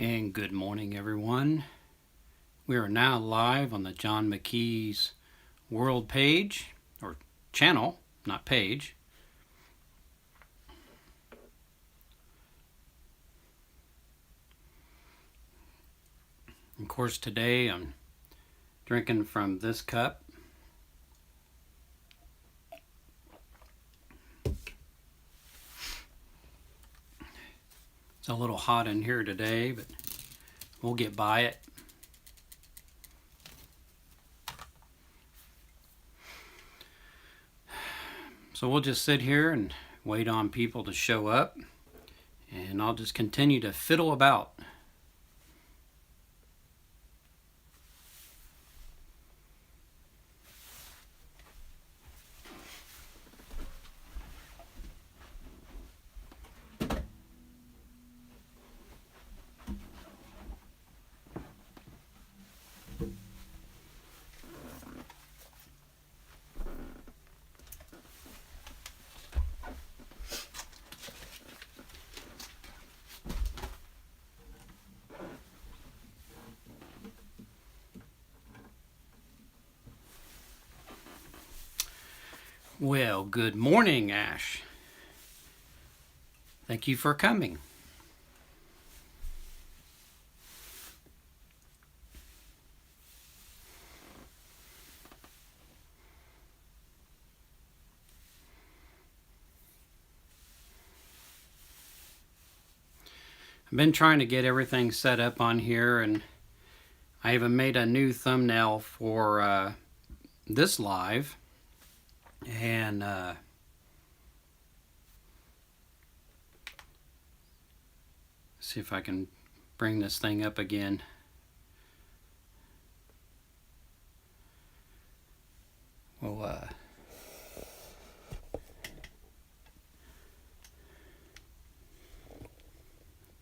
And good morning, everyone. We are now live on the John McKee's world page, or channel, not page. Of course, today I'm drinking from this cup. It's a little hot in here today, but we'll get by it. So we'll just sit here and wait on people to show up, and I'll just continue to fiddle about. Well, good morning, Ash. Thank you for coming. I've been trying to get everything set up on here, and I even made a new thumbnail for this live. And see if I can bring this thing up again. We'll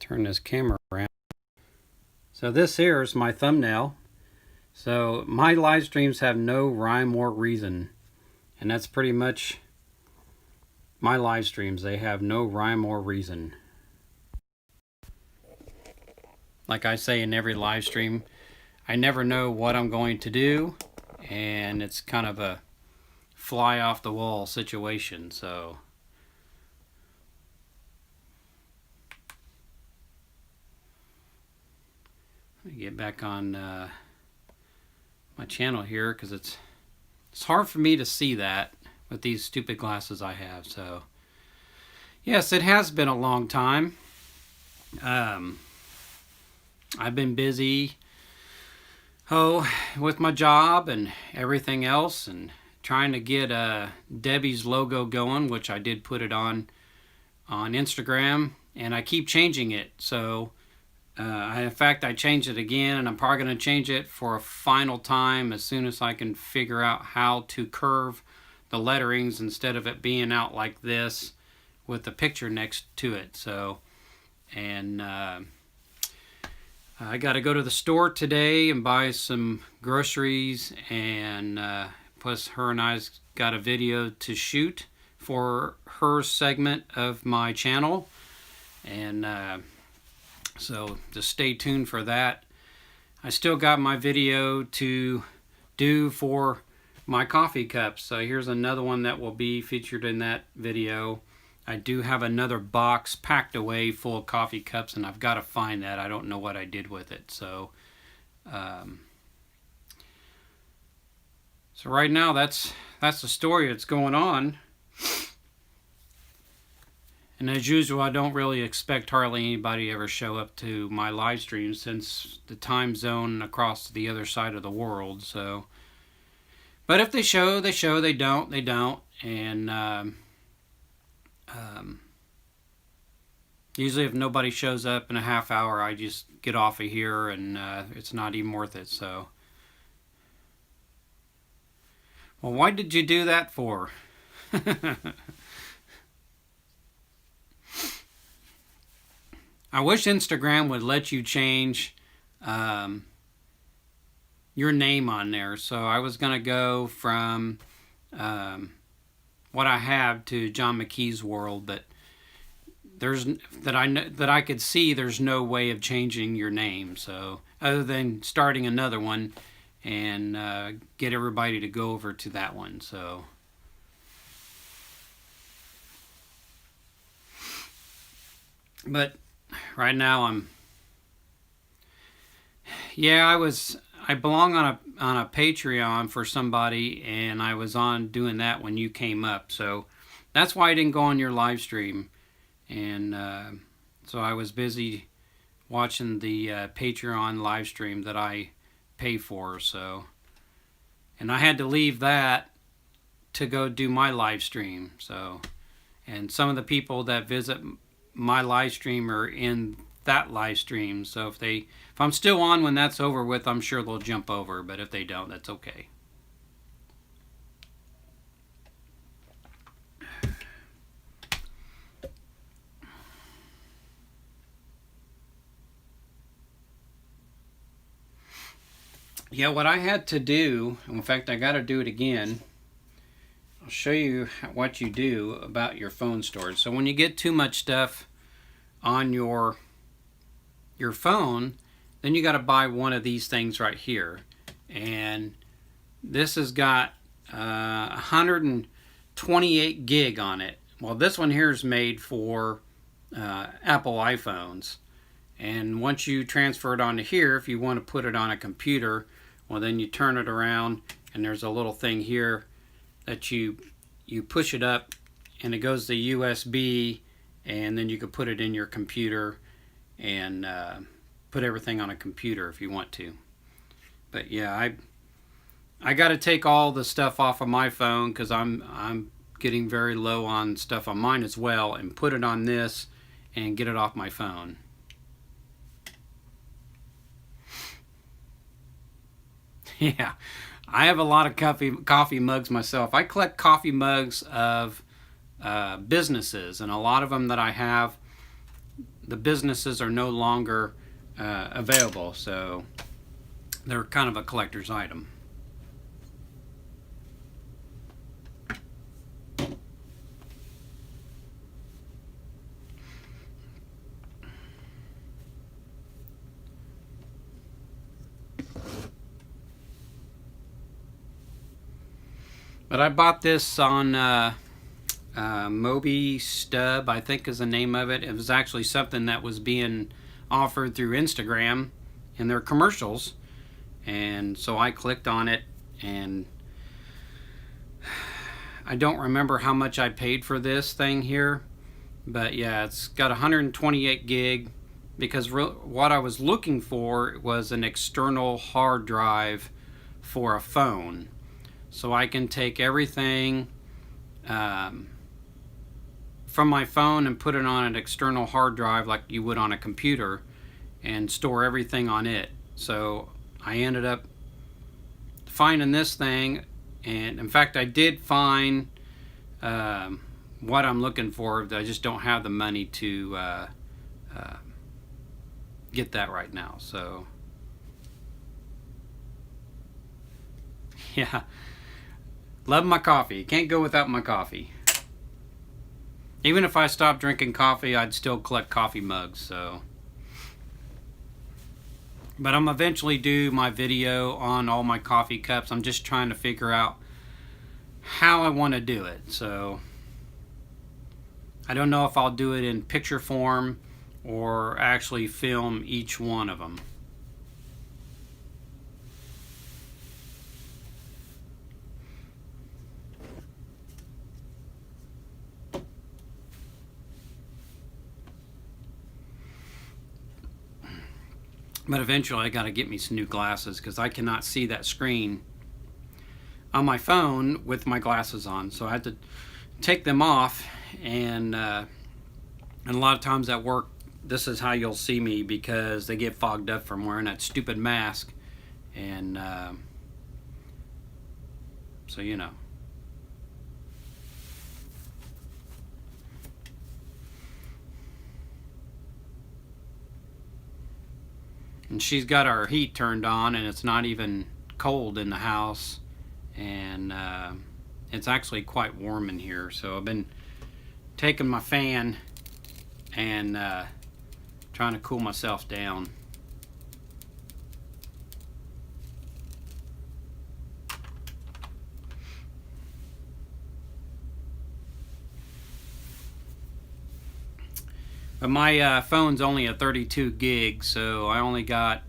turn this camera around. So this here is my thumbnail. So my live streams have no rhyme or reason. And that's pretty much my live streams. They have no rhyme or reason. Like I say in every live stream, I never know what I'm going to do, and it's kind of a fly off the wall situation. So let me get back on my channel here, because it's hard for me to see that with these stupid glasses I have. So yes, it has been a long time. I've been busy with my job and everything else, and trying to get Debbie's logo going, which I did put it on Instagram, and I keep changing it. So in fact, I changed it again, and I'm probably going to change it for a final time as soon as I can figure out how to curve the letterings instead of it being out like this with the picture next to it. So, and I got to go to the store today and buy some groceries, and plus her and I's got a video to shoot for her segment of my channel, and so just stay tuned for that. I still got my video to do for my coffee cups. So here's another one that will be featured in that video. I do have another box packed away full of coffee cups, and I've got to find that. I don't know what I did with it. So so right now that's the story that's going on. And as usual, I don't really expect hardly anybody to ever show up to my live stream, since the time zone across the other side of the world. So, but if they show, they show. They don't, they don't. And usually if nobody shows up in a half hour, I just get off of here, and it's not even worth it. So, well, why did you do that for? I wish Instagram would let you change your name on there. So I was going to go from what I have to John McKee's World, but there's that I could see, there's no way of changing your name. So other than starting another one and get everybody to go over to that one. So but right now I belong on a Patreon for somebody, and I was on doing that when you came up. So that's why I didn't go on your live stream. And so I was busy watching the Patreon live stream that I pay for. So, and I had to leave that to go do my live stream. So, and some of the people that visit my live stream are in that live stream. So if I'm still on when that's over with, I'm sure they'll jump over. But if they don't, that's okay. Yeah, what I had to do, in fact, I got to do it again. I'll show you what you do about your phone storage. So when you get too much stuff on your phone, then you got to buy one of these things right here. And this has got 128 gig on it. Well, this one here is made for Apple iPhones. And once you transfer it onto here, if you want to put it on a computer, well, then you turn it around, and there's a little thing here that you push it up, and it goes to USB, and then you can put it in your computer and put everything on a computer if you want to. But yeah, I got to take all the stuff off of my phone because I'm getting very low on stuff on mine as well, and put it on this and get it off my phone. Yeah, I have a lot of coffee mugs myself. I collect coffee mugs of businesses, and a lot of them that I have, the businesses are no longer available, so they're kind of a collector's item. But I bought this on Moby Stub, I think is the name of it. It was actually something that was being offered through Instagram in their commercials. And so I clicked on it, and I don't remember how much I paid for this thing here. But yeah, it's got 128 gig because what I was looking for was an external hard drive for a phone. So I can take everything from my phone and put it on an external hard drive like you would on a computer and store everything on it. So I ended up finding this thing, and in fact I did find what I'm looking for. I just don't have the money to get that right now. So yeah. Love my coffee. Can't go without my coffee. Even if I stopped drinking coffee, I'd still collect coffee mugs. So, but I'm eventually do my video on all my coffee cups. I'm just trying to figure out how I want to do it. So I don't know if I'll do it in picture form or actually film each one of them. But eventually I got to get me some new glasses because I cannot see that screen on my phone with my glasses on. So I had to take them off, and a lot of times at work, this is how you'll see me because they get fogged up from wearing that stupid mask. And so, you know. And she's got our heat turned on, and it's not even cold in the house, and it's actually quite warm in here. So I've been taking my fan and trying to cool myself down. But my phone's only a 32 gig, so I only got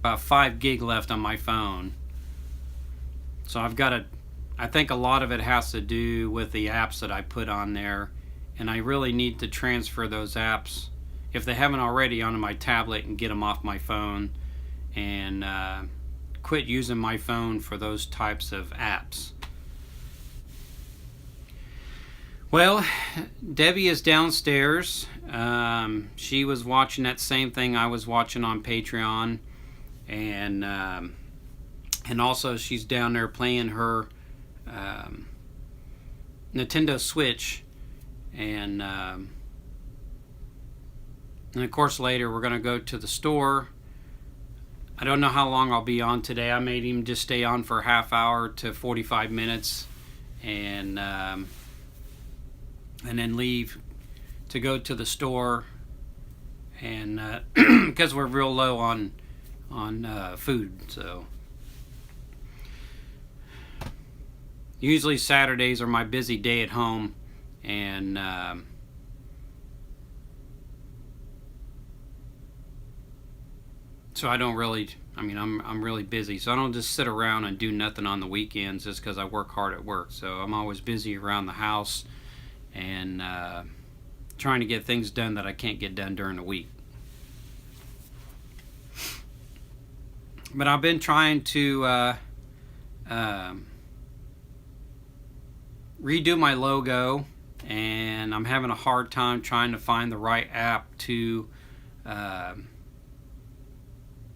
about 5 gig left on my phone. So I think a lot of it has to do with the apps that I put on there, and I really need to transfer those apps, if they haven't already, onto my tablet and get them off my phone, and quit using my phone for those types of apps. Well, Debbie is downstairs. She was watching that same thing I was watching on Patreon, and also she's down there playing her Nintendo Switch, and of course later we're gonna go to the store. I don't know how long I'll be on today. I made him just stay on for a half hour to 45 minutes, and then leave to go to the store, and because we're real low on food. So usually Saturdays are my busy day at home, and so I don't really, I'm really busy, so I don't just sit around and do nothing on the weekends just because I work hard at work. So I'm always busy around the house, and trying to get things done that I can't get done during the week. But I've been trying to redo my logo, and I'm having a hard time trying to find the right app to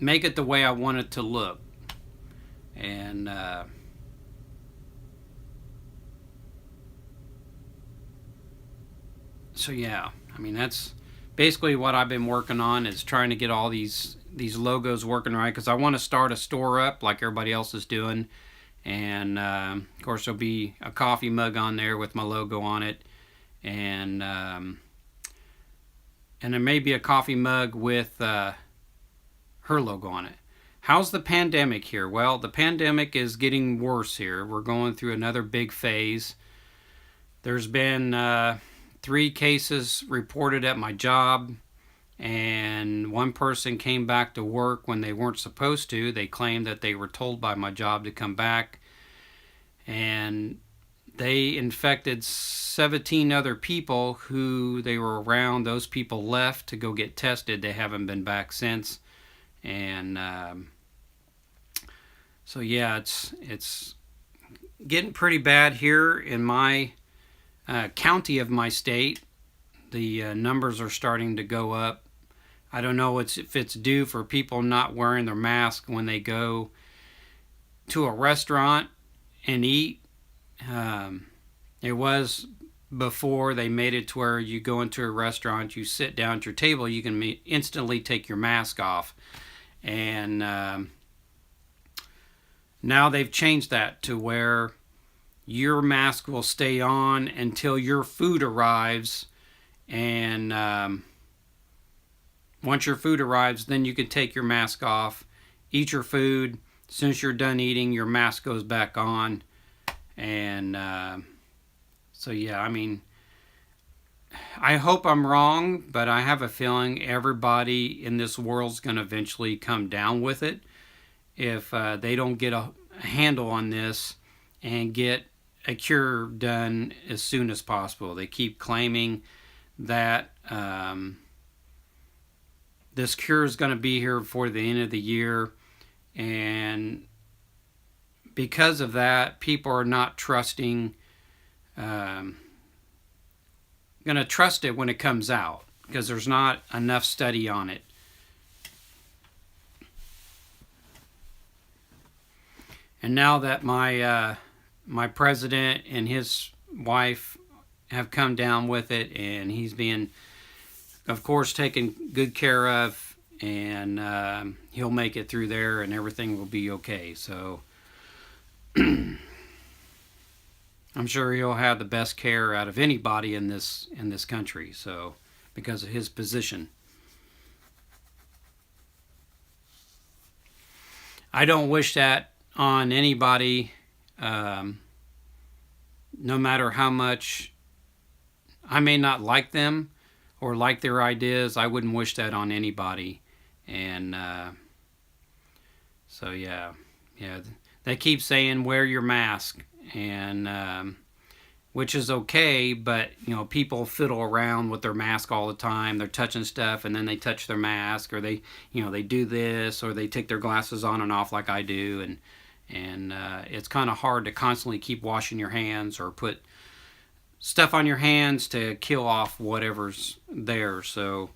make it the way I want it to look. And so yeah, that's basically what I've been working on, is trying to get all these logos working right, because I want to start a store up like everybody else is doing, and of course there'll be a coffee mug on there with my logo on it, and there may be a coffee mug with her logo on it. How's the pandemic here? Well, the pandemic is getting worse here. We're going through another big phase. There's been 3 cases reported at my job, and one person came back to work when they weren't supposed to. They claimed that they were told by my job to come back, and they infected 17 other people who they were around. Those people left to go get tested. They haven't been back since, and so yeah, it's getting pretty bad here in my county of my state. The numbers are starting to go up. I don't know if it's due for people not wearing their mask when they go to a restaurant and eat. It was before they made it to where you go into a restaurant, you sit down at your table, you can instantly take your mask off. And now they've changed that to where your mask will stay on until your food arrives, and once your food arrives, then you can take your mask off, eat your food. As soon as you're done eating, your mask goes back on. And so yeah, I hope I'm wrong, but I have a feeling everybody in this world's going to eventually come down with it if they don't get a handle on this and get a cure done as soon as possible. They keep claiming that this cure is going to be here before the end of the year, and because of that, people are not trusting, going to trust it when it comes out, because there's not enough study on it. And now that my president and his wife have come down with it, and he's being, of course, taken good care of, and he'll make it through there, and everything will be okay. So I'm sure he'll have the best care out of anybody in this country. So, because of his position, I don't wish that on anybody. No matter how much I may not like them or like their ideas, I wouldn't wish that on anybody. And so yeah, they keep saying wear your mask, and which is okay, but people fiddle around with their mask all the time. They're touching stuff, and then they touch their mask, or they they do this, or they take their glasses on and off like I do, and it's kind of hard to constantly keep washing your hands or put stuff on your hands to kill off whatever's there. So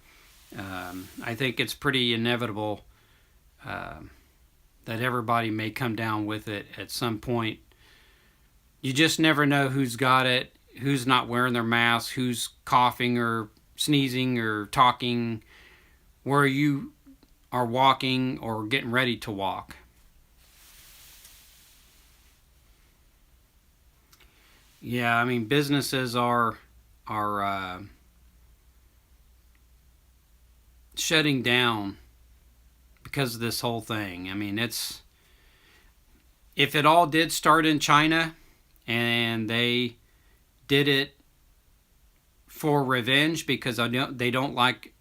I think it's pretty inevitable that everybody may come down with it at some point. You just never know who's got it, who's not wearing their mask, who's coughing or sneezing or talking, where you are walking or getting ready to walk. Yeah, I mean, businesses are shutting down because of this whole thing. I mean, if it all did start in China and they did it for revenge because they don't like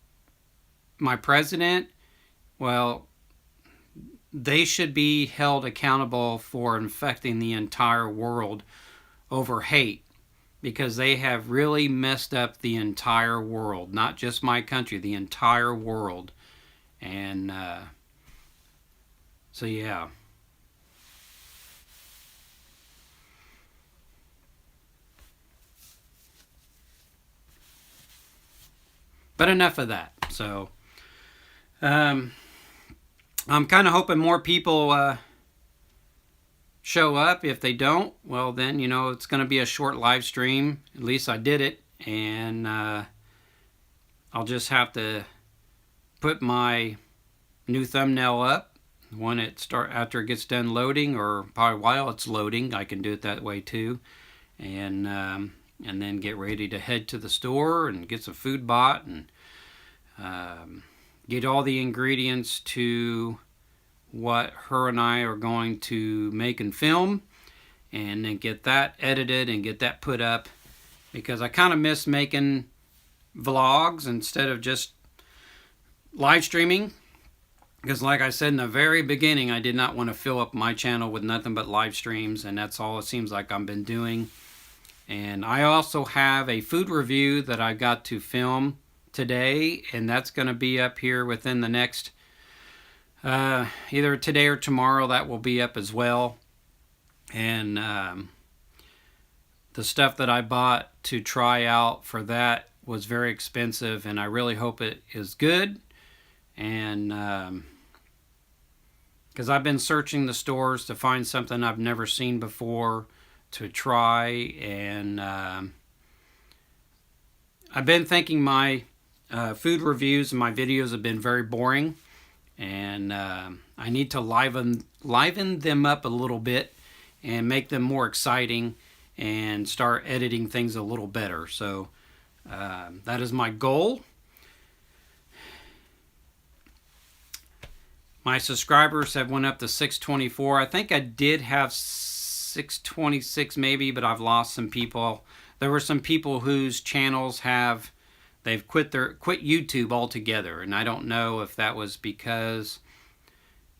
my president, well, they should be held accountable for infecting the entire world over hate, because they have really messed up the entire world, not just my country, the entire world. And so yeah. But enough of that. So I'm kind of hoping more people show up. If they don't, well then, it's going to be a short live stream. At least I did it, and I'll just have to put my new thumbnail up when after it gets done loading, or probably while it's loading. I can do it that way too, and then get ready to head to the store and get some food bought, and get all the ingredients to what her and I are going to make and film, and then get that edited and get that put up, because I kind of miss making vlogs instead of just live streaming, because like I said in the very beginning, I did not want to fill up my channel with nothing but live streams, and that's all it seems like I've been doing. And I also have a food review that I got to film today, and that's going to be up here within the next either today or tomorrow. That will be up as well. And the stuff that I bought to try out for that was very expensive, and I really hope it is good. And because I've been searching the stores to find something I've never seen before to try, and I've been thinking my food reviews and my videos have been very boring, and I need to liven them up a little bit and make them more exciting and start editing things a little better. So that is my goal. My subscribers have went up to 624. I think I did have 626 maybe, but I've lost some people. There were some people whose channels they've quit YouTube altogether, and I don't know if that was because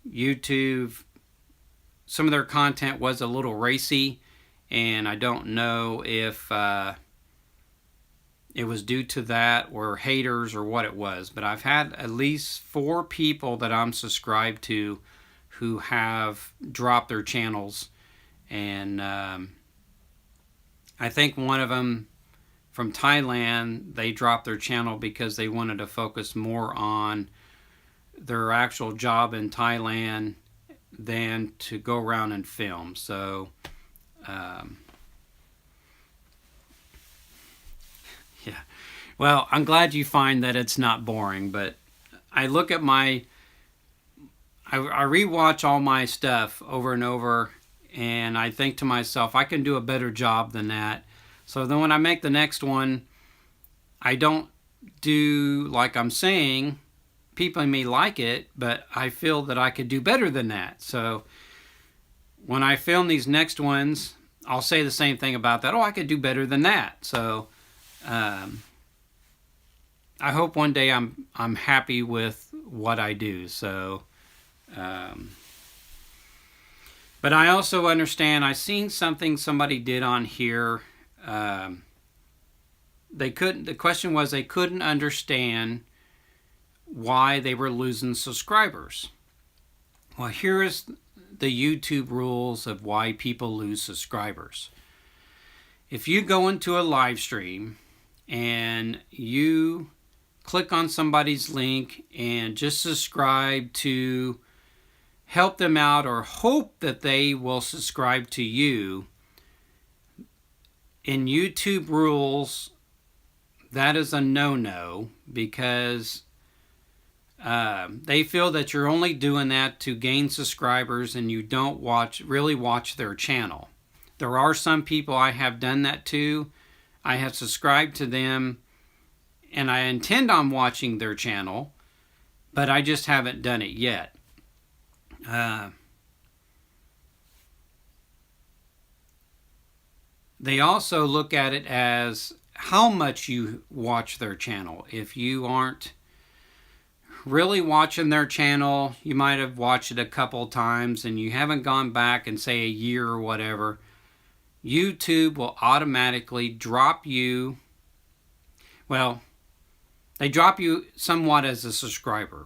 YouTube, some of their content was a little racy, and I don't know if it was due to that or haters or what it was. But I've had at least 4 people that I'm subscribed to who have dropped their channels, and I think one of them from Thailand, they dropped their channel because they wanted to focus more on their actual job in Thailand than to go around and film. So yeah, well, I'm glad you find that it's not boring, but I look at I rewatch all my stuff over and over, and I think to myself, I can do a better job than that. So then when I make the next one, I don't do like I'm saying. People may like it, but I feel that I could do better than that. So when I film these next ones, I'll say the same thing about that. Oh, I could do better than that. So I hope one day I'm happy with what I do. So, but I also understand. I seen something somebody did on here. They couldn't. The question was they couldn't understand why they were losing subscribers. Well, here is the YouTube rules of why people lose subscribers. If you go into a live stream and you click on somebody's link and just subscribe to help them out or hope that they will subscribe to you, in YouTube rules, that is a no-no, because they feel that you're only doing that to gain subscribers and you don't really watch their channel. There are some people I have done that to. I have subscribed to them and I intend on watching their channel, but I just haven't done it yet. They also look at it as how much you watch their channel. If you aren't really watching their channel, you might have watched it a couple times and you haven't gone back in, say, a year or whatever, YouTube will automatically drop you. Well, they drop you somewhat as a subscriber.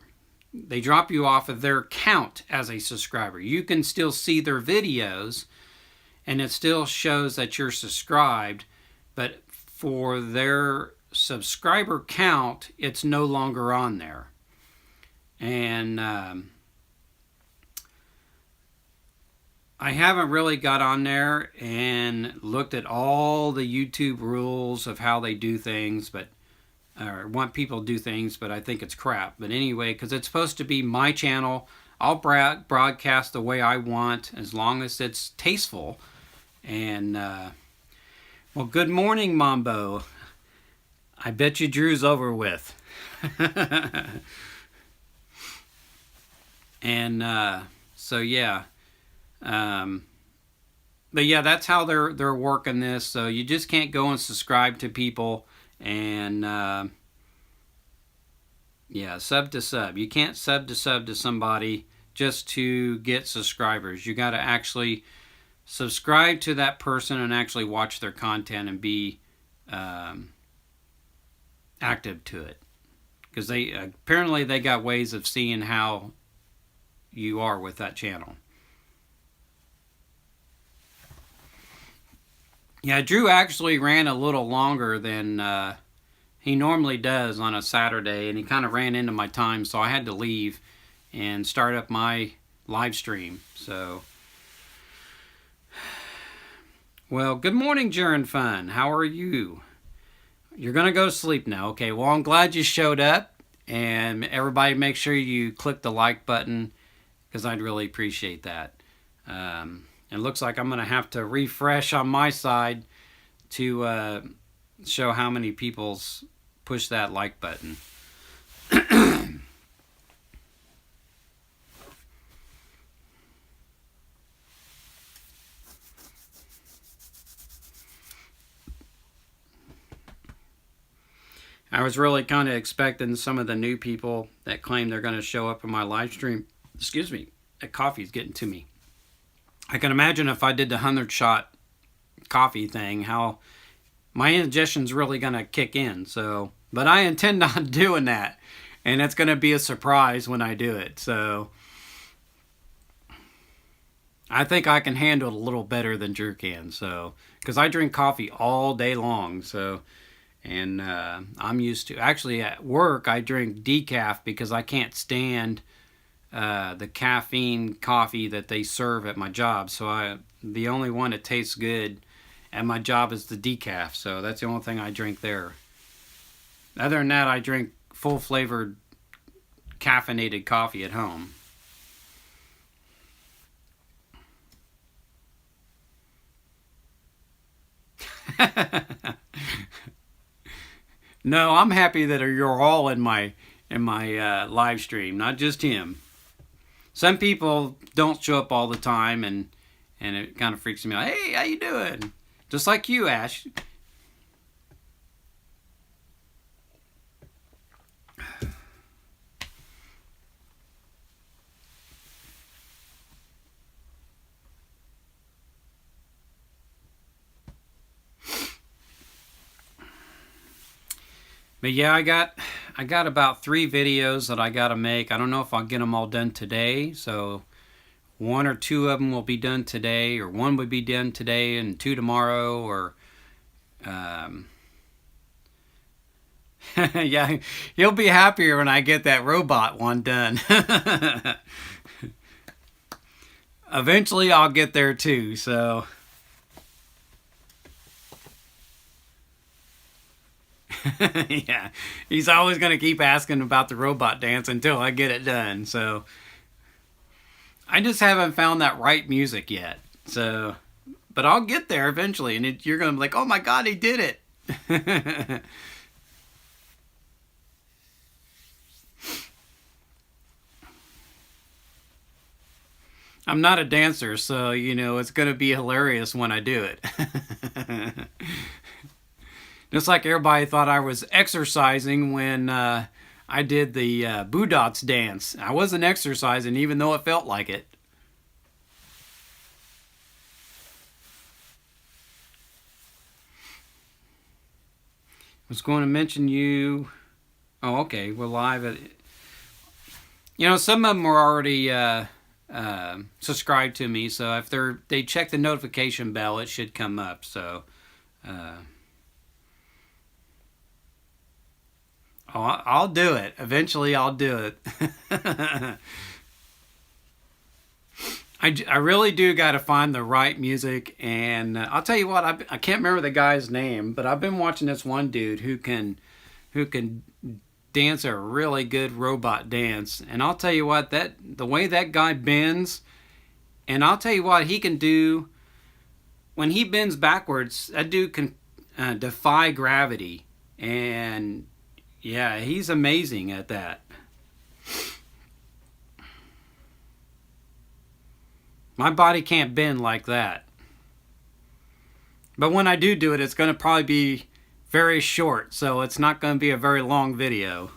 They drop you off of their count as a subscriber. You can still see their videos and it still shows that you're subscribed, but for their subscriber count, it's no longer on there. And I haven't really got on there and looked at all the YouTube rules of how they do things, or want people to do things, but I think it's crap. But anyway, because it's supposed to be my channel, I'll broadcast the way I want as long as it's tasteful. And well, good morning, Mambo. I bet you Drew's over with. And so yeah, but yeah, that's how they're working this. So you just can't go and subscribe to people and yeah, sub to sub. You can't sub to somebody just to get subscribers. You got to actually subscribe to that person and actually watch their content and be active to it, because they apparently they got ways of seeing how you are with that channel. Yeah, Drew actually ran a little longer than he normally does on a Saturday, and he kind of ran into my time, so I had to leave and start up my live stream. So, well, good morning, Jern Fun. How are you? You're going to go to sleep now. Okay, well, I'm glad you showed up, and everybody make sure you click the like button, because I'd really appreciate that. It looks like I'm going to have to refresh on my side to show how many people's push that like button. I was really kind of expecting some of the new people that claim they're going to show up in my live stream. Excuse me, that coffee's getting to me. I can imagine if I did the 100-shot coffee thing, how my indigestion's really going to kick in. So, but I intend on doing that, and it's going to be a surprise when I do it. So, I think I can handle it a little better than Drew can. So, because I drink coffee all day long. So, and I'm used to, actually at work I drink decaf because I can't stand the caffeine coffee that they serve at my job. So the only one that tastes good at my job is the decaf. So that's the only thing I drink there. Other than that, I drink full flavored caffeinated coffee at home. No, I'm happy that you're all in my live stream, not just him. Some people don't show up all the time, and it kind of freaks me out. Hey, how you doing? Just like you, Ash. But yeah, I got about 3 videos that I got to make. I don't know if I'll get them all done today, so 1 or 2 of them will be done today, or 1 would be done today and 2 tomorrow, or yeah, he'll be happier when I get that robot one done. Eventually I'll get there too, so yeah, he's always going to keep asking about the robot dance until I get it done. So I just haven't found that right music yet. So, but I'll get there eventually, and you're going to be like, "Oh my God, he did it!" I'm not a dancer, so it's going to be hilarious when I do it. Just like everybody thought I was exercising when I did the Boodots dance. I wasn't exercising even though it felt like it. I was going to mention you. Oh, okay. We're live at. Some of them were already subscribed to me, so if they check the notification bell, it should come up. So. Oh, I'll do it. Eventually, I'll do it. I really do got to find the right music, and I'll tell you what. I can't remember the guy's name, but I've been watching this one dude who can dance a really good robot dance, and I'll tell you what, that the way that guy bends, and I'll tell you what he can do when he bends backwards. That dude can defy gravity, and yeah, he's amazing at that. My body can't bend like that. But when I do it, it's going to probably be very short, so it's not going to be a very long video.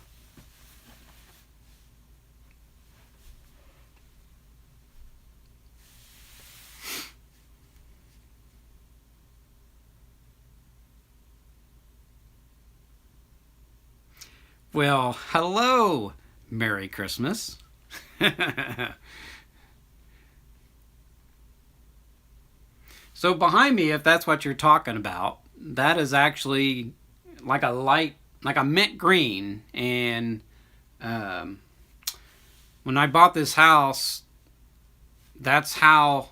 Well, hello, Merry Christmas. So behind me, if that's what you're talking about, that is actually like a mint green. And when I bought this house, that's how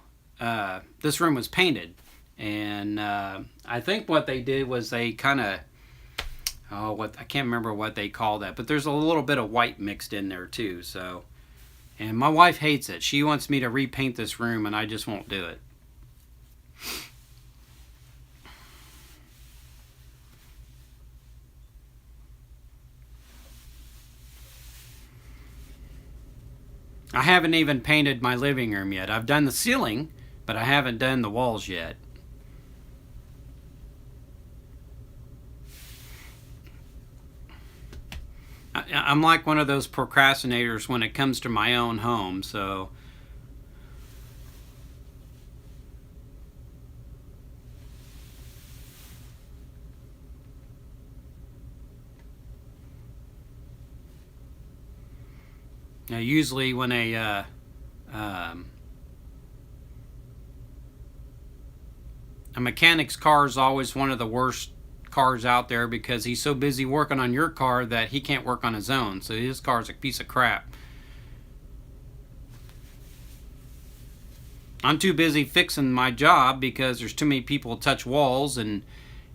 this room was painted. And I think what they did was they kind of, I can't remember what they call that, but there's a little bit of white mixed in there too. So, and my wife hates it. She wants me to repaint this room, and I just won't do it. I haven't even painted my living room yet. I've done the ceiling, but I haven't done the walls yet. I'm like one of those procrastinators when it comes to my own home, so usually when a mechanic's car is always one of the worst cars out there because he's so busy working on your car that he can't work on his own. So his car's a piece of crap. I'm too busy fixing my job because there's too many people touch walls, and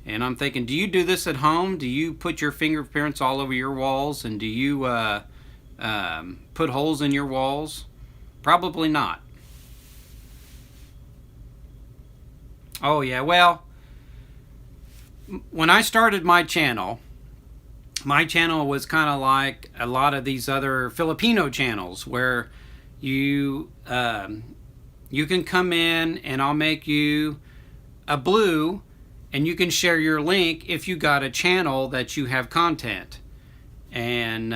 I'm thinking, do you do this at home? Do you put your fingerprints all over your walls, and do you put holes in your walls? Probably not. Oh yeah, well, when I started my channel was kind of like a lot of these other Filipino channels where you you can come in and I'll make you a blue and you can share your link if you got a channel that you have content. And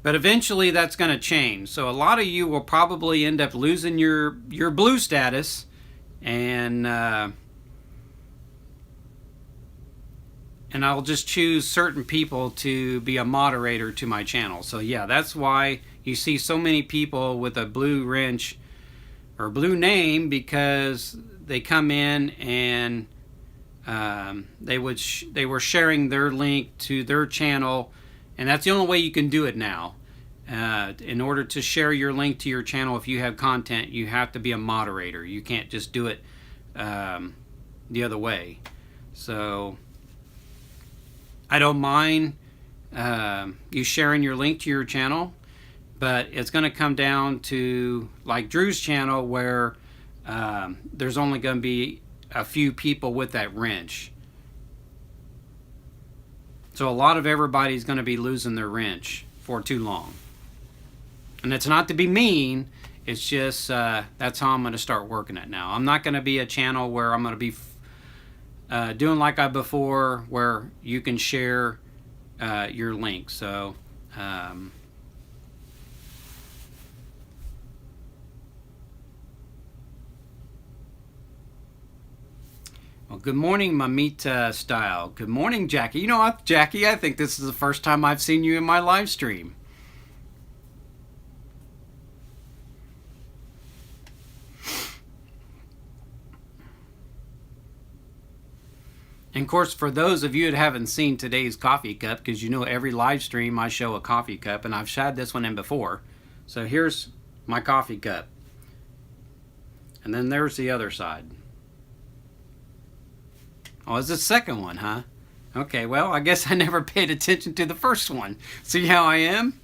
but eventually that's going to change. So a lot of you will probably end up losing your blue status, and I'll just choose certain people to be a moderator to my channel. So yeah, that's why you see so many people with a blue wrench or blue name, because they come in and they were sharing their link to their channel, and that's the only way you can do it now. In order to share your link to your channel, if you have content, you have to be a moderator. You can't just do it the other way. So I don't mind you sharing your link to your channel, but it's going to come down to like Drew's channel, where there's only going to be a few people with that wrench. So a lot of everybody's going to be losing their wrench for too long. And it's not to be mean, it's just that's how I'm going to start working it now. I'm not going to be a channel where I'm going to be doing like I before, where you can share your link. So well, good morning, Mamita Style. Good morning, Jackie. You know what, Jackie, I think this is the first time I've seen you in my live stream. And of course, for those of you that haven't seen today's coffee cup, because you know every live stream I show a coffee cup, and I've had this one in before. So here's my coffee cup. And then there's the other side. Oh, it's the second one, huh? Okay, well, I guess I never paid attention to the first one. See how I am?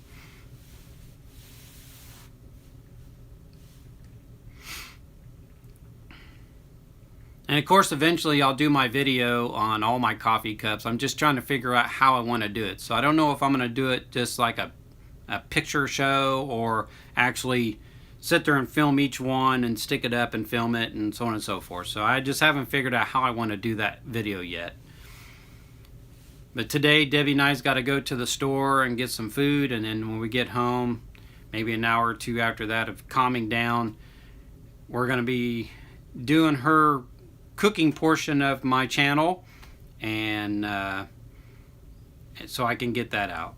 And of course, eventually I'll do my video on all my coffee cups. I'm just trying to figure out how I want to do it. So I don't know if I'm going to do it just like a picture show, or actually sit there and film each one and stick it up and film it and so on and so forth. So I just haven't figured out how I want to do that video yet. But today, Debbie and I's got to go to the store and get some food, and then when we get home, maybe an hour or two after that of calming down, we're going to be doing her cooking portion of my channel, and so I can get that out.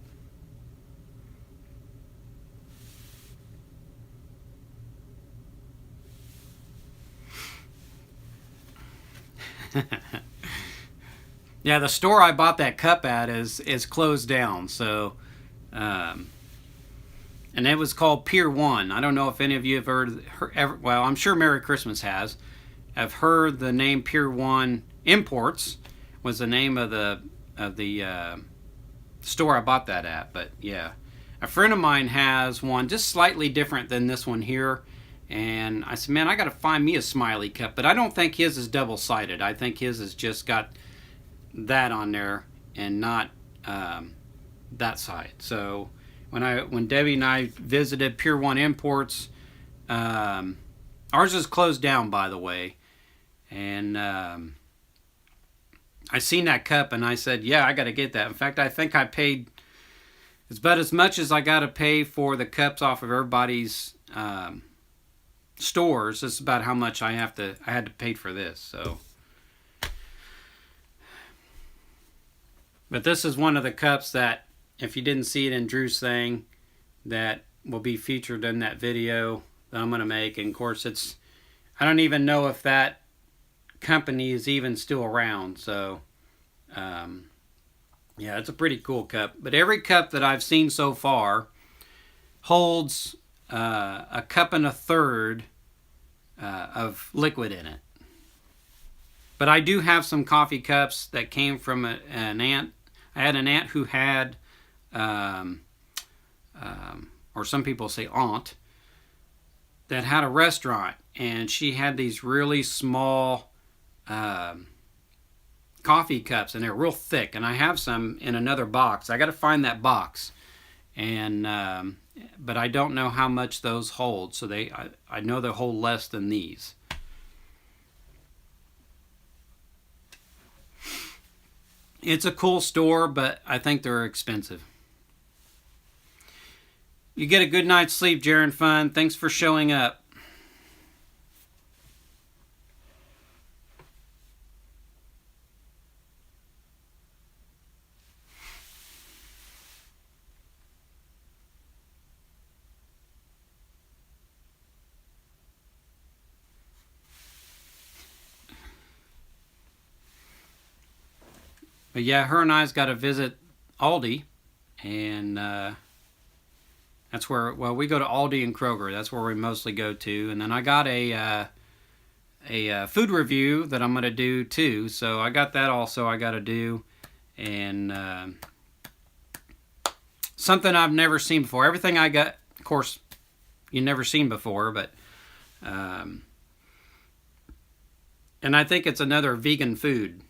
Yeah, the store I bought that cup at is closed down. So, and it was called Pier 1. I don't know if any of you have heard, well, I'm sure Merry Christmas has. I've heard the name Pier 1 Imports was the name of the store I bought that at. But yeah, a friend of mine has one just slightly different than this one here. And I said, man, I got to find me a smiley cup. But I don't think his is double-sided. I think his has just got that on there and not that side. So when Debbie and I visited Pier 1 Imports, ours is closed down, by the way. And I seen that cup and I said, yeah, I got to get that. In fact, I think I paid about as much as I got to pay for the cups off of everybody's stores. This is about how much I had to pay for this. So, but this is one of the cups that, if you didn't see it in Drew's thing, that will be featured in that video that I'm going to make. And of course, I don't even know if that company is even still around. So, yeah, it's a pretty cool cup. But every cup that I've seen so far holds a cup and a third of liquid in it. But I do have some coffee cups that came from an aunt. I had an aunt who had, or some people say aunt, that had a restaurant, and she had these really small coffee cups, and they're real thick. And I have some in another box. I got to find that box, and but I don't know how much those hold. So I know they hold less than these. It's a cool store, but I think they're expensive. You get a good night's sleep, Jaron Fun. Thanks for showing up. But yeah, her and I's got to visit Aldi, and that's where, well, we go to Aldi and Kroger. That's where we mostly go to. And then I got a food review that I'm going to do too. So I got that also I got to do. And something I've never seen before. Everything I got, of course, you've never seen before. But and I think it's another vegan food.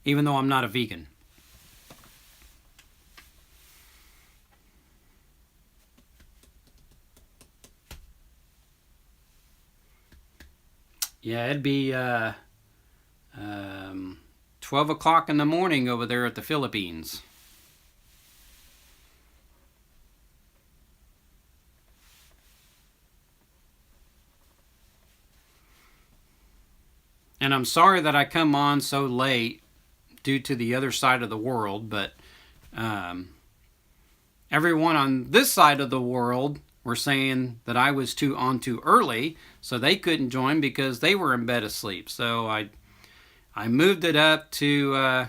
Even though I'm not a vegan. Yeah, it'd be 12 o'clock in the morning over there at the Philippines. And I'm sorry that I come on so late due to the other side of the world, but everyone on this side of the world were saying that I was on too early, so they couldn't join because they were in bed asleep. So I moved it up to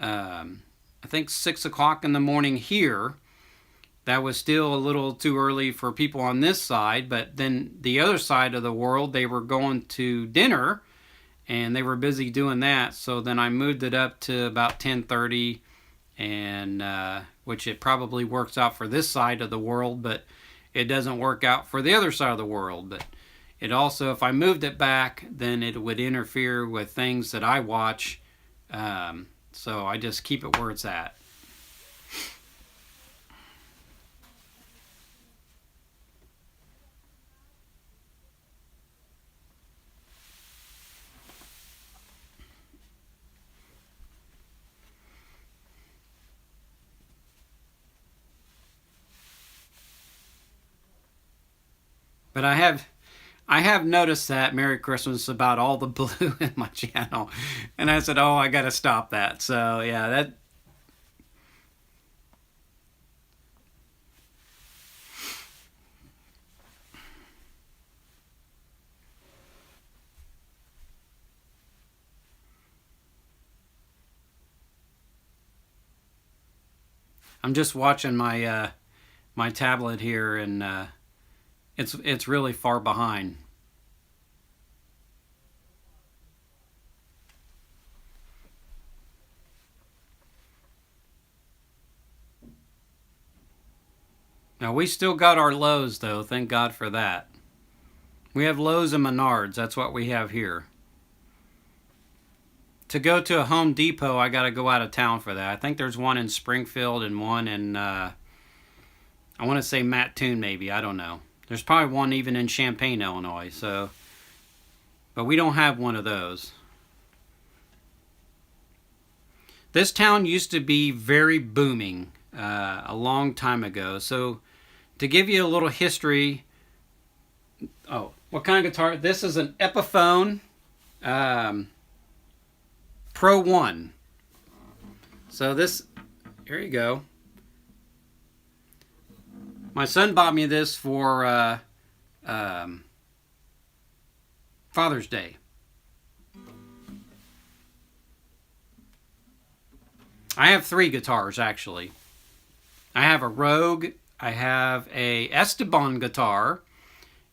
I think 6 o'clock in the morning here. That was still a little too early for people on this side, but then the other side of the world, they were going to dinner and they were busy doing that. So then I moved it up to about 10:30, and which it probably works out for this side of the world, but it doesn't work out for the other side of the world. But it also, if I moved it back, then it would interfere with things that I watch. So I just keep it where it's at. But I have noticed that, Merry Christmas, about all the blue in my channel. And I said, oh, I got to stop that. So, yeah, that. I'm just watching my my tablet here, and it's really far behind. Now, we still got our Lowe's, though. Thank God for that. We have Lowe's and Menards. That's what we have here. To go to a Home Depot, I got to go out of town for that. I think there's one in Springfield and one in, I want to say Mattoon, maybe. I don't know. There's probably one even in Champaign, Illinois. So, but we don't have one of those. This town used to be very booming a long time ago. So, to give you a little history, oh, what kind of guitar? This is an Epiphone Pro 1. So this, here you go. My son bought me this for Father's Day. I have 3 guitars, actually. I have a Rogue, I have a Esteban guitar,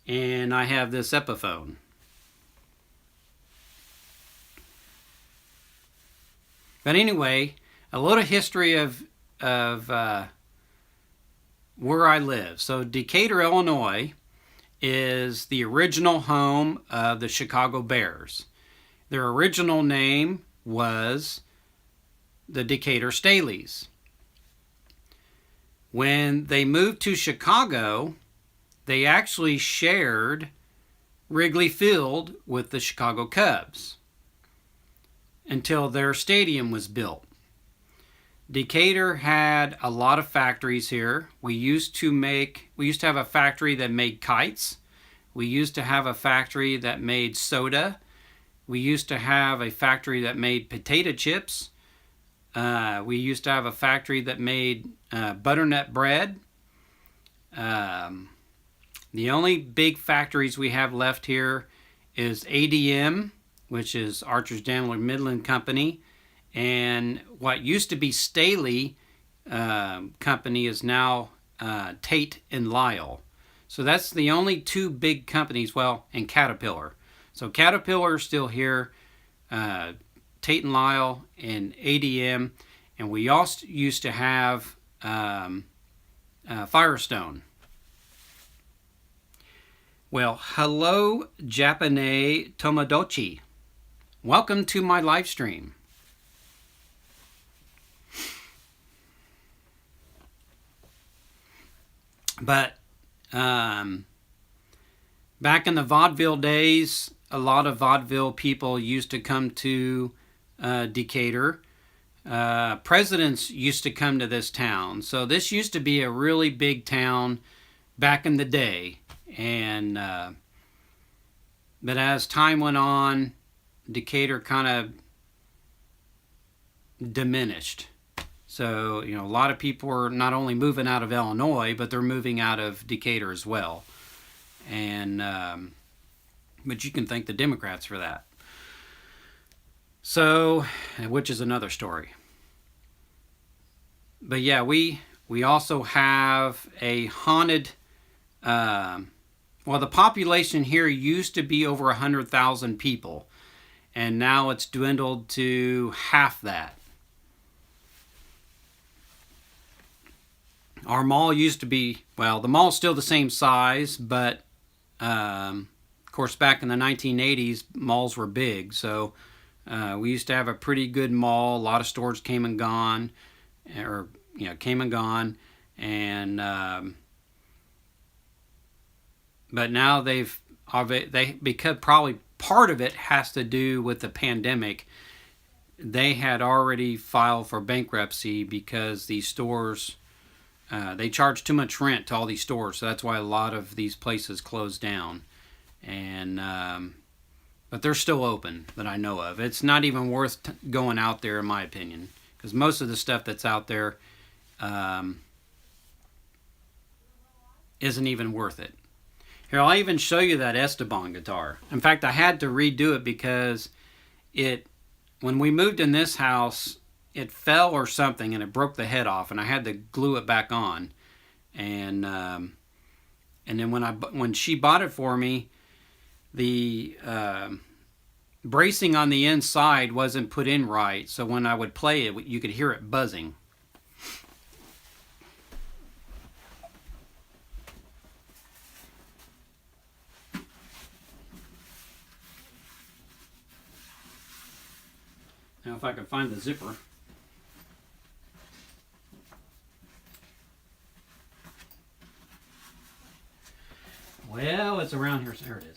and I have this Epiphone. But anyway, a little history of where I live. So Decatur, Illinois is the original home of the Chicago Bears. Their original name was the Decatur Staleys. When they moved to Chicago, they actually shared Wrigley Field with the Chicago Cubs until their stadium was built. Decatur had a lot of factories here. We used to have a factory that made kites. We used to have a factory that made soda. We used to have a factory that made potato chips. We used to have a factory that made butternut bread. The only big factories we have left here is ADM, which is Archer's Daimler Midland Company, and what used to be Staley Company is now Tate and Lyle. So that's the only two big companies, well, and Caterpillar. So Caterpillar is still here, Tate and Lyle and ADM, and we also used to have Firestone. Well, hello, Japanese Tomodachi. Welcome to my live stream. But back in the vaudeville days, a lot of vaudeville people used to come to Decatur. Presidents used to come to this town. So this used to be a really big town back in the day. And but as time went on, Decatur kind of diminished. So, a lot of people are not only moving out of Illinois, but they're moving out of Decatur as well. And but you can thank the Democrats for that. So, which is another story. But yeah, we also have a haunted. The population here used to be over 100,000 people, and now it's dwindled to half that. Our mall used to be, the mall's still the same size, but of course back in the 1980s, malls were big, so we used to have a pretty good mall. A lot of stores came and gone, and but now because probably part of it has to do with the pandemic. They had already filed for bankruptcy because these stores, they charge too much rent to all these stores. So that's why a lot of these places closed down. And but they're still open that I know of. It's not even worth going out there, in my opinion, because most of the stuff that's out there isn't even worth it. Here, I'll even show you that Esteban guitar. In fact, I had to redo it because when we moved in this house, it fell or something and it broke the head off, and I had to glue it back on. And then when she bought it for me, the bracing on the inside wasn't put in right, so when I would play it, you could hear it buzzing. Now if I can find the zipper. Well, it's around here. There it is.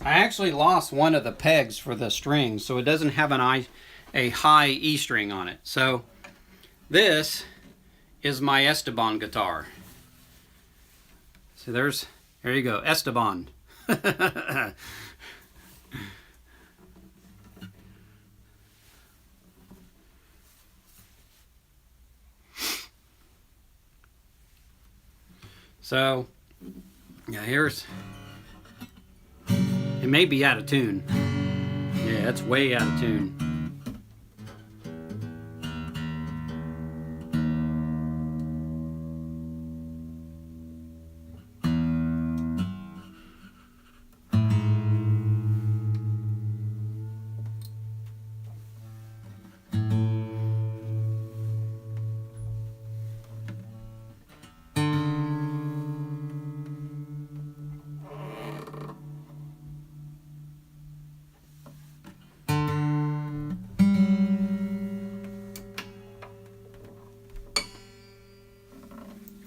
I actually lost one of the pegs for the strings, so it doesn't have a high E string on it. So this is my Esteban guitar. So there you go, Esteban. So, yeah, it may be out of tune. Yeah, it's way out of tune.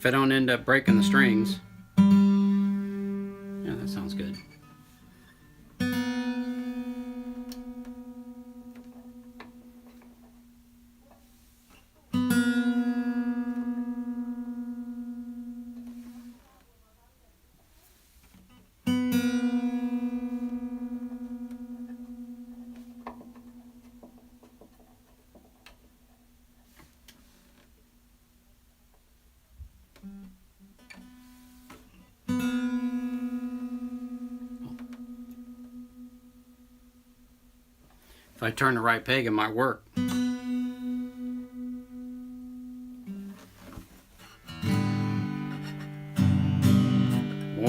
if I don't end up breaking the strings. Yeah, that sounds good. If I turn the right peg, it might work. Boy,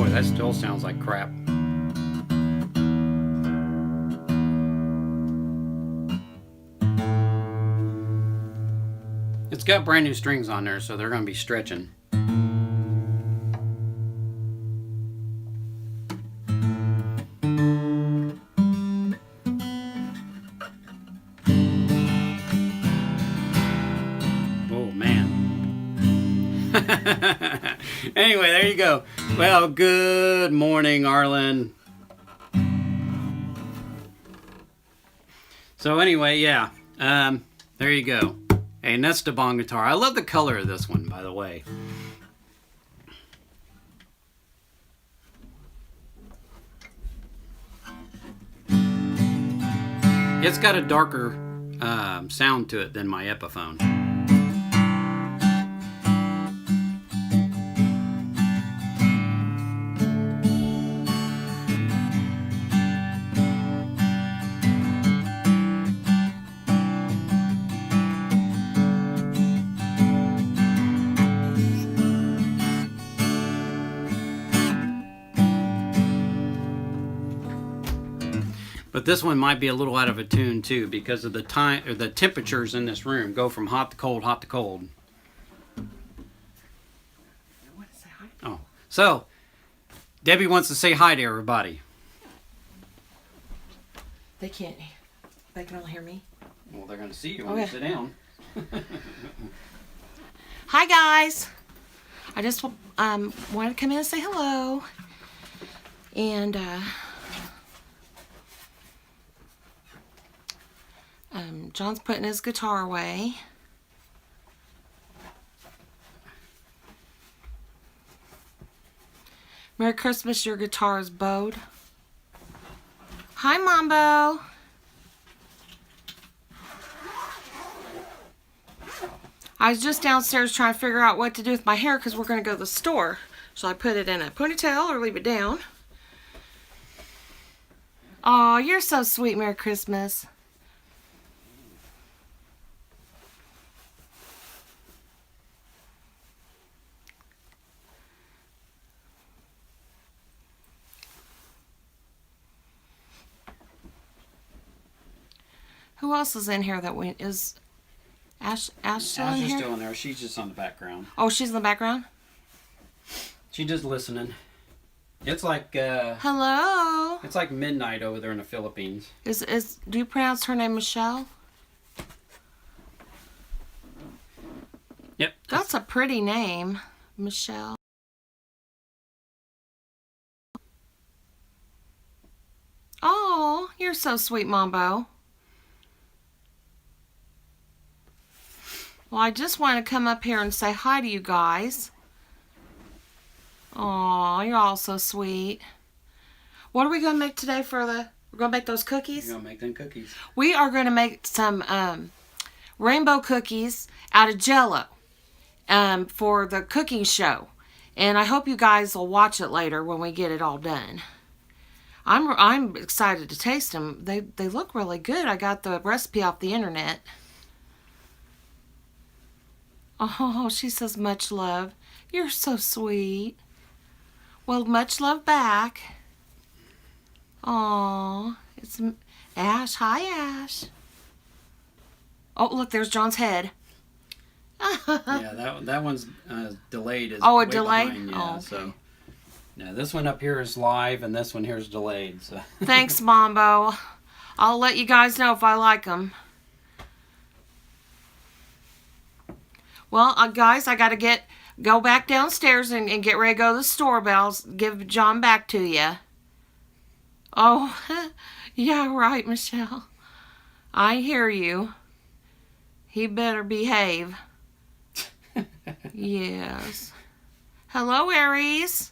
that still sounds like crap. It's got brand new strings on there, so they're going to be stretching. Anyway, there you go. Well, good morning, Arlen. So anyway, yeah, there you go. A Nestabon guitar. I love the color of this one, by the way. It's got a darker sound to it than my Epiphone. But this one might be a little out of a tune too, because of the time or the temperatures in this room go from hot to cold, hot to cold. Oh, so Debbie wants to say hi to everybody. They can't. They can only hear me. Well, they're going to see you when you sit down. Hi guys. I just wanted to come in and say hello. And John's putting his guitar away. Merry Christmas, your guitar is bowed. Hi, Mambo. I was just downstairs trying to figure out what to do with my hair because we're going to go to the store. Shall I put it in a ponytail or leave it down? Aw, you're so sweet, Merry Christmas. Who else is in here that is Ash still in here? Ash is still in there. She's just on the background. Oh, she's in the background? She's just listening. It's like hello. It's like midnight over there in the Philippines. Do you pronounce her name Michelle? Yep. That's a pretty name, Michelle. Oh, you're so sweet, Mambo. Well, I just want to come up here and say hi to you guys. Aw, you're all so sweet. What are we going to make today for we're going to make those cookies? We're going to make them cookies. We are going to make some rainbow cookies out of Jell-O for the cooking show. And I hope you guys will watch it later when we get it all done. I'm excited to taste them. They look really good. I got the recipe off the internet. Oh, she says much love. You're so sweet. Well, much love back. Aw, it's Ash. Hi, Ash. Oh, look, there's John's head. Yeah, that one's delayed. Oh, a delayed? Behind, yeah, oh, okay. So, yeah, this one up here is live, and this one here is delayed. So. Thanks, Mambo. I'll let you guys know if I like them. Well, guys, I got to get go back downstairs and get ready to go to the store, but I'll give John back to you. Oh, yeah, right, Michelle. I hear you. He better behave. Yes. Hello, Aries.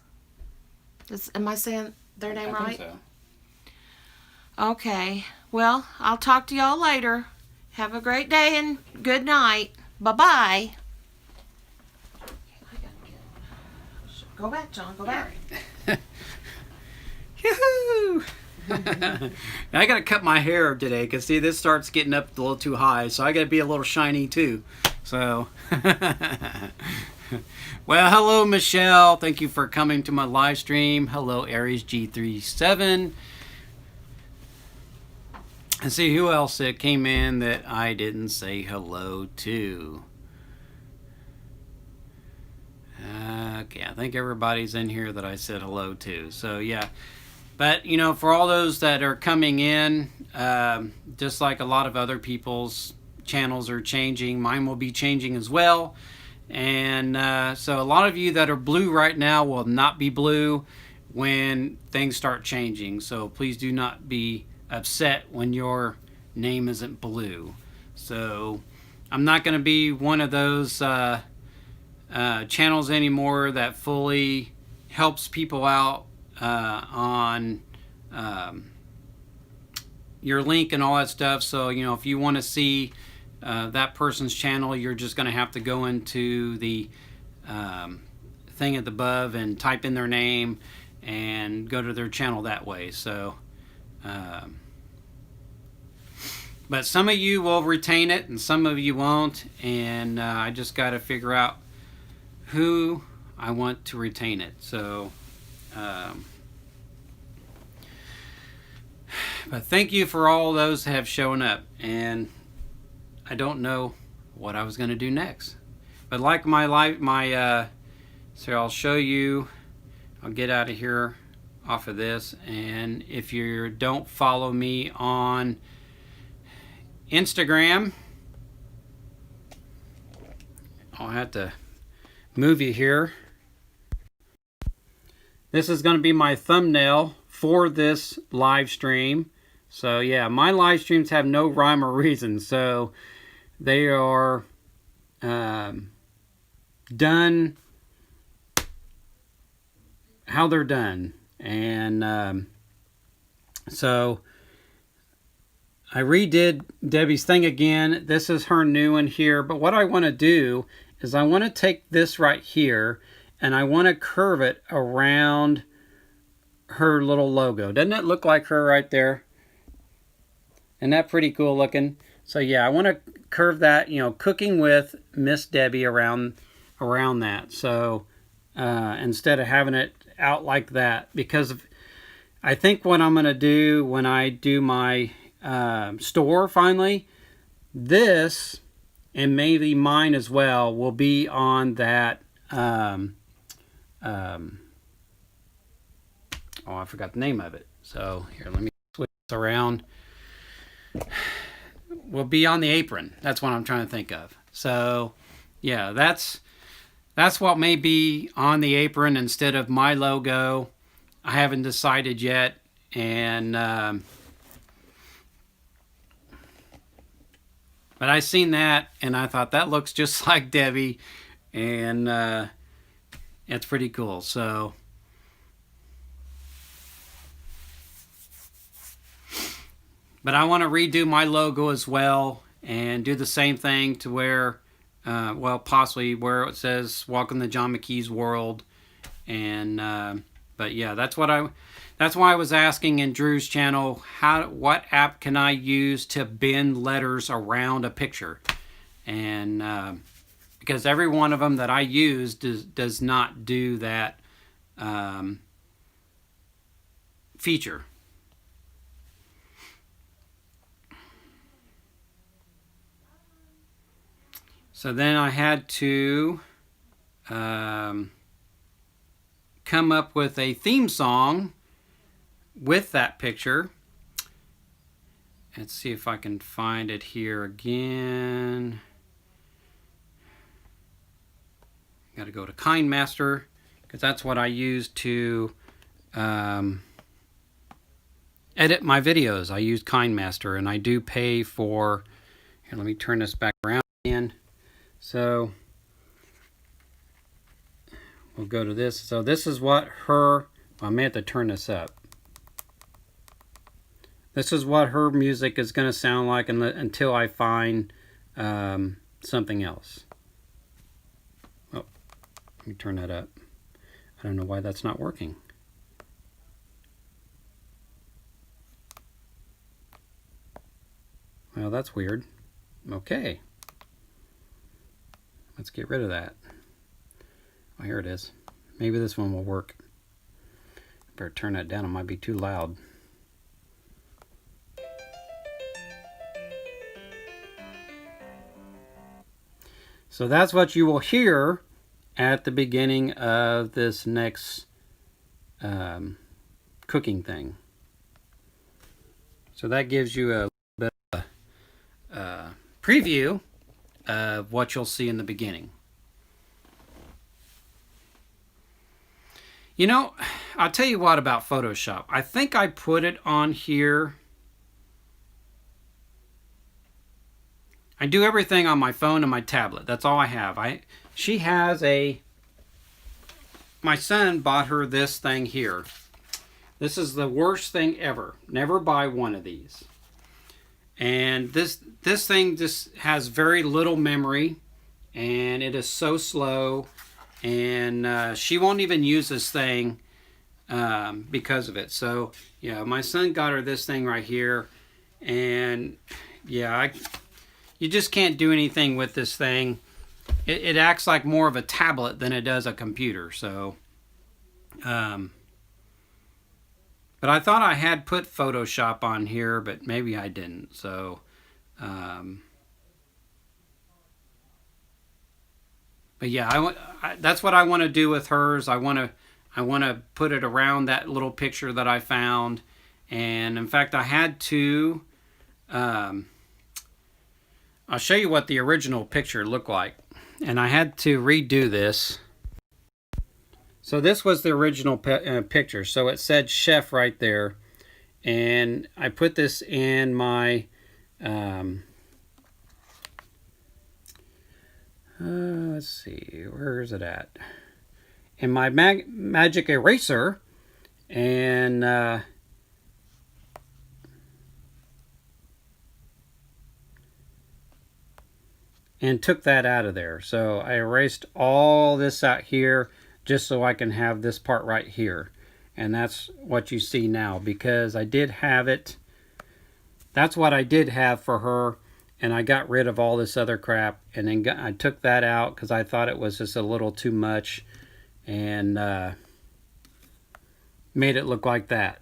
Am I saying their name right? I think so. Okay. Well, I'll talk to y'all later. Have a great day and good night. Bye-bye. Go back, John. Go back. Yoo-hoo! I gotta cut my hair today because see this starts getting up a little too high, so I gotta be a little shiny too. So, well, hello Michelle. Thank you for coming to my live stream. Hello Aries G37. And see who else that came in that I didn't say hello to. Okay, I think everybody's in here that I said hello to. So yeah. But, you know, for all those that are coming in, just like a lot of other people's channels are changing, mine will be changing as well. And so a lot of you that are blue right now will not be blue when things start changing. So please do not be upset when your name isn't blue. So I'm not going to be one of those channels anymore that fully helps people out on your link and all that stuff. So, you know, if you want to see that person's channel, you're just going to have to go into the thing at the above and type in their name and go to their channel that way. So, but some of you will retain it and some of you won't. And I just got to figure out who I want to retain it. So, but thank you for all those that have shown up, and I don't know what I was going to do next, but like so I'll show you. I'll get out of here off of this, and if you don't follow me on Instagram, I'll have to move you here. This is going to be my thumbnail for this live stream. So yeah, my live streams have no rhyme or reason. So they are done how they're done. And so I redid Debbie's thing again. This is her new one here. But what I want to do is I want to take this right here and I want to curve it around her little logo. Doesn't it look like her right there? Isn't that pretty cool looking? So yeah, I want to curve that, you know, cooking with Miss Debbie around that. So instead of having it out like that, because I think what I'm going to do when I do my store finally, this and maybe mine as well will be on that oh, I forgot the name of it. So here, let me switch this around. Will be on the apron. That's what I'm trying to think of. So yeah, that's what may be on the apron instead of my logo. I haven't decided yet, and but I seen that and I thought that looks just like Debbie, and it's pretty cool. So but I want to redo my logo as well and do the same thing to where, well, possibly where it says "Welcome to John McKee's World," and but yeah, that's why I was asking in Drew's channel, what app can I use to bend letters around a picture, and because every one of them that I use does not do that feature. So then I had to come up with a theme song with that picture. Let's see if I can find it here again. Got to go to KindMaster because that's what I use to edit my videos. I use KindMaster, and I do pay for... Here, let me turn this back around again. So we'll go to this. So this is what her... I may have to turn this up. This is what her music is going to sound like until I find something else. Oh, let me turn that up. I don't know why that's not working. Well, that's weird. Okay. Let's get rid of that. Oh, here it is. Maybe this one will work. Better turn that down. It might be too loud. So that's what you will hear at the beginning of this next cooking thing. So that gives you a bit of a preview of what you'll see in the beginning. You know, I'll tell you what about Photoshop. I think I put it on here. I do everything on my phone and my tablet. That's all I have. She has my son bought her this thing here. This is the worst thing ever. Never buy one of these. And this thing just has very little memory, and it is so slow. And she won't even use this thing because of it. So yeah, my son got her this thing right here, and yeah, you just can't do anything with this thing. It acts like more of a tablet than it does a computer. So, but I thought I had put Photoshop on here, but maybe I didn't. So, but yeah, that's what I want to do with hers. I want to put it around that little picture that I found, and in fact, I had to. I'll show you what the original picture looked like. And I had to redo this. So this was the original picture. So it said chef right there. And I put this in my... let's see. Where is it at? In my magic eraser. And... and took that out of there. So I erased all this out here just so I can have this part right here. And that's what you see now, because I did have it. That's what I did have for her, and I got rid of all this other crap, and then I took that out because I thought it was just a little too much, and made it look like that.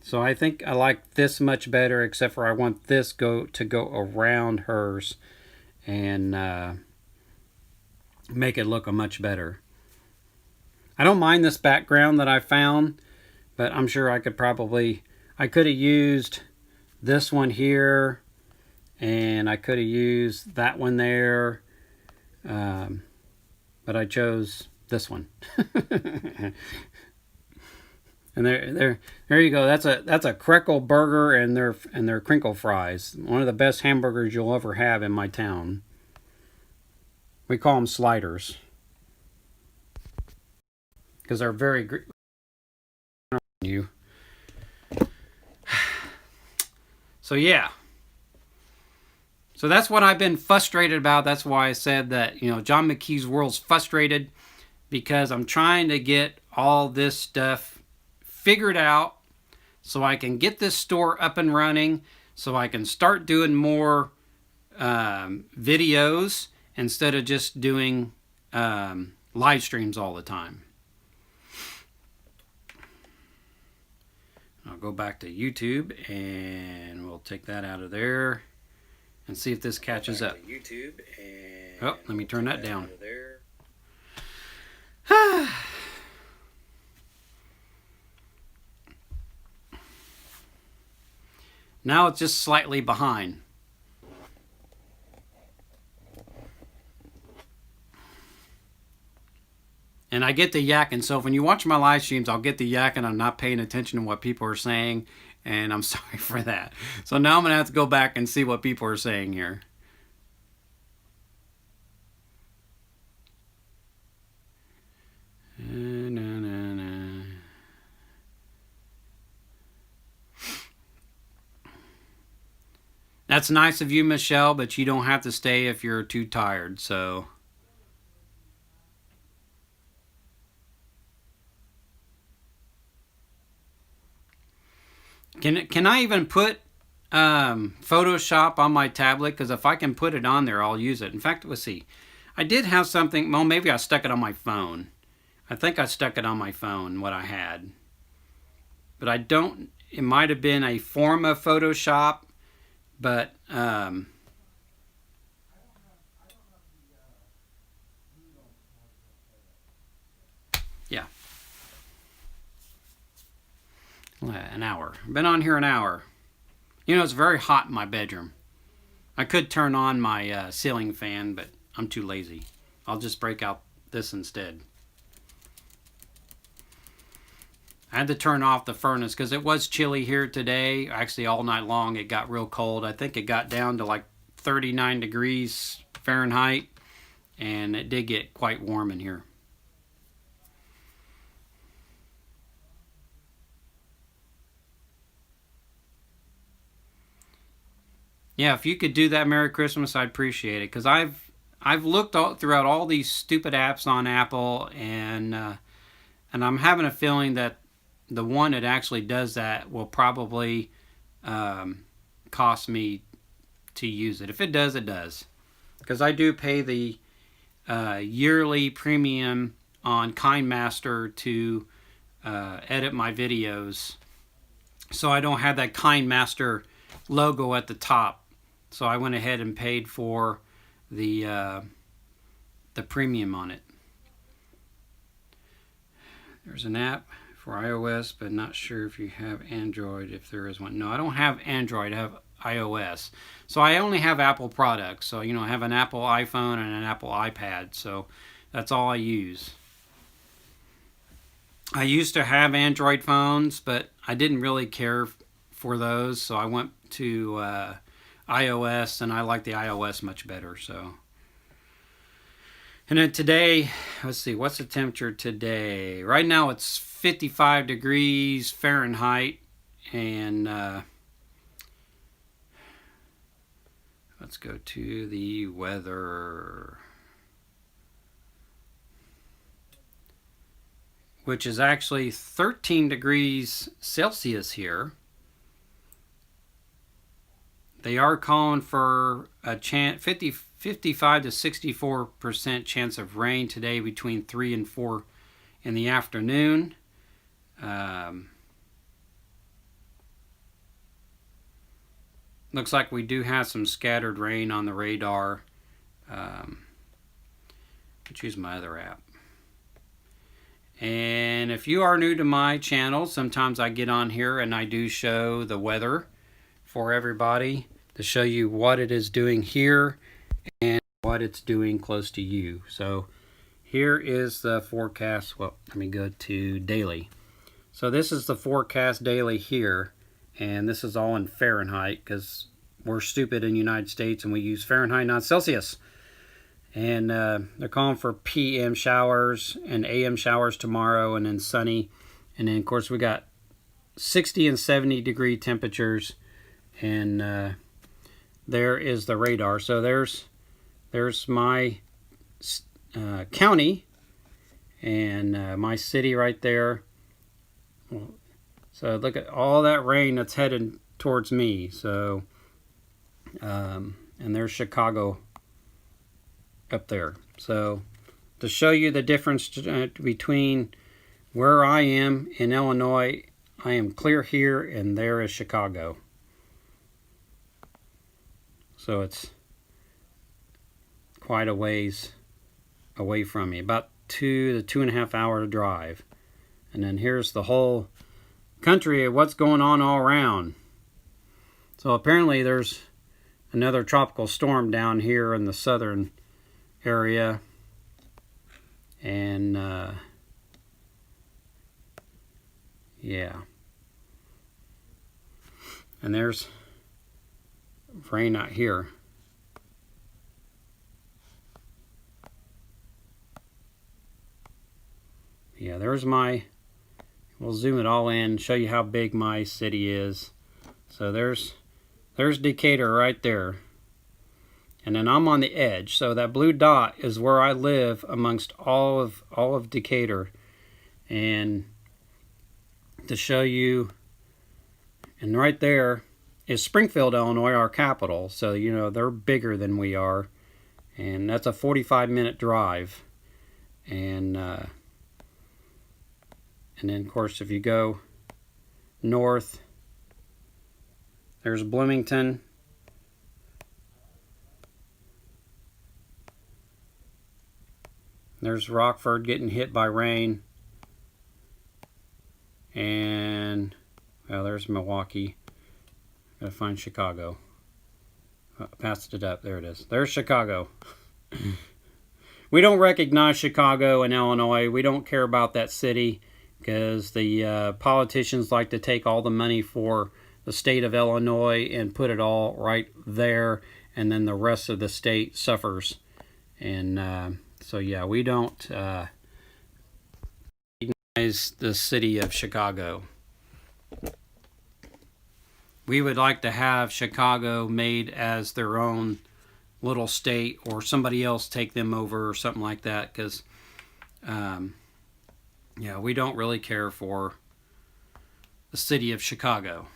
So I think I like this much better, except for I want this to go around hers and make it look much better. I don't mind this background that I found, but I'm sure I could have used this one here, and I could have used that one there, but I chose this one. And there you go. That's a Krekel burger and their crinkle fries. One of the best hamburgers you'll ever have in my town. We call them sliders because they're very great. So yeah. So that's what I've been frustrated about. That's why I said that, John McKee's World's frustrated, because I'm trying to get all this stuff figured out so I can get this store up and running, so I can start doing more videos instead of just doing live streams all the time. I'll go back to YouTube and we'll take that out of there and see if this catches up. Oh, let me turn that down. Now it's just slightly behind. And I get the yakking. So when you watch my live streams, I'll get the yakking. I'm not paying attention to what people are saying. And I'm sorry for that. So now I'm going to have to go back and see what people are saying here. That's nice of you, Michelle, but you don't have to stay if you're too tired. So can I even put Photoshop on my tablet? Because if I can put it on there, I'll use it. In fact, let's see. I did have something. Well, maybe I stuck it on my phone. I think I stuck it on my phone, what I had. But I don't. It might have been a form of Photoshop, but yeah. An hour. Been on here an hour. You know, it's very hot in my bedroom. I could turn on my ceiling fan, but I'm too lazy. I'll just break out this instead. I had to turn off the furnace because it was chilly here today. Actually, all night long it got real cold. I think it got down to like 39 degrees Fahrenheit, and it did get quite warm in here. Yeah, if you could do that, Merry Christmas, I'd appreciate it. Because I've looked throughout all these stupid apps on Apple, and I'm having a feeling that the one that actually does that will probably cost me to use it. If it does, it does. Because I do pay the yearly premium on KindMaster to edit my videos, so I don't have that KindMaster logo at the top. So I went ahead and paid for the premium on it. There's an app for iOS, but not sure if you have Android, if there is one. No, I don't have Android, I have iOS. So I only have Apple products. So, you know, I have an Apple iPhone and an Apple iPad. So that's all I use. I used to have Android phones, but I didn't really care for those. So I went to iOS, and I like the iOS much better. So, and then today, let's see, what's the temperature today? Right now it's 55 degrees Fahrenheit, and let's go to the weather, which is actually 13 degrees Celsius here. They are calling for a 55 to 64% chance of rain today between 3 and 4 in the afternoon. Looks like we do have some scattered rain on the radar. Choose my other app. And if you are new to my channel, sometimes I get on here and I do show the weather for everybody to show you what it is doing here and what it's doing close to you. So here is the forecast. Well, let me go to daily. So this is the forecast daily here, and this is all in Fahrenheit because we're stupid in the United States and we use Fahrenheit, not Celsius. And they're calling for PM showers and AM showers tomorrow, and then sunny. And then, of course, we got 60 and 70 degree temperatures. And there is the radar. So there's my county and my city right there. So look at all that rain that's headed towards me. So, and there's Chicago up there. So to show you the difference between where I am in Illinois, I am clear here and there is Chicago. So it's quite a ways away from me, about 2 to 2.5 hour drive. And then here's the whole country of what's going on all around. So apparently there's another tropical storm down here in the southern area, And yeah. And there's rain out here. Yeah, there's my, we'll zoom it all in, show you how big my city is. So there's Decatur right there. And then I'm on the edge. So that blue dot is where I live amongst all of Decatur. And to show you, and right there is Springfield, Illinois, our capital. So, you know, they're bigger than we are. And that's a 45-minute drive. And then, of course, if you go north, there's Bloomington. There's Rockford getting hit by rain. And, well, there's Milwaukee. Gotta find Chicago. I passed it up. There it is. There's Chicago. We don't recognize Chicago and Illinois. We don't care about that city because the politicians like to take all the money for the state of Illinois and put it all right there, and then the rest of the state suffers. And so, yeah, we don't recognize the city of Chicago. We would like to have Chicago made as their own little state, or somebody else take them over or something like that, because yeah, we don't really care for the city of Chicago.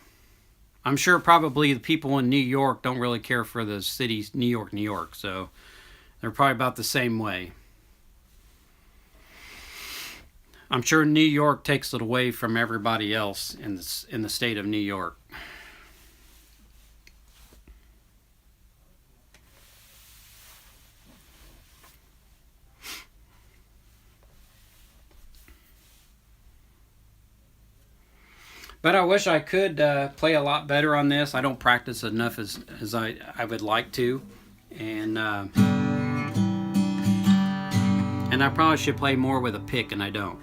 I'm sure probably the people in New York don't really care for the cities New York, so they're probably about the same way. I'm sure New York takes it away from everybody else in the state of New York. But I wish I could play a lot better on this. I don't practice enough as I would like to. And I probably should play more with a pick, and I don't.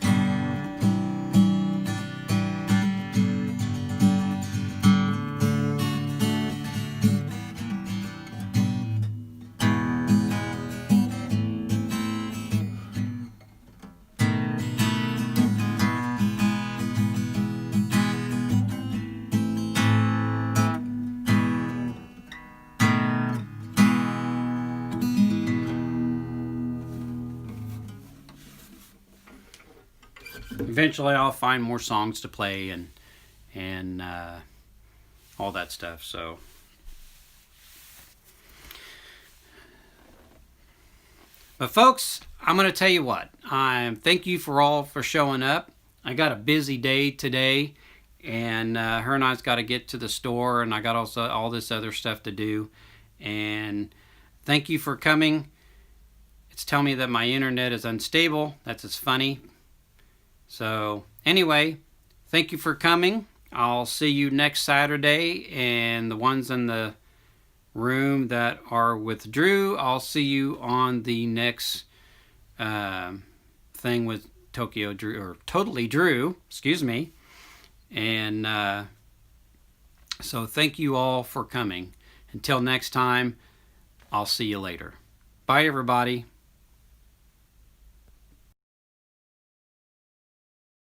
Eventually I'll find more songs to play and all that stuff. So but folks, I'm going to tell you what. Thank you for showing up. I got a busy day today, and her and I's got to get to the store, and I got also all this other stuff to do. And thank you for coming. It's telling me that my internet is unstable. That's just funny. So anyway, thank you for coming. I'll see you next Saturday, and the ones in the room that are with Drew, I'll see you on the next thing with Tokyo Drew, or Totally Drew, excuse me. And so thank you all for coming. Until next time, I'll see you later. Bye, everybody.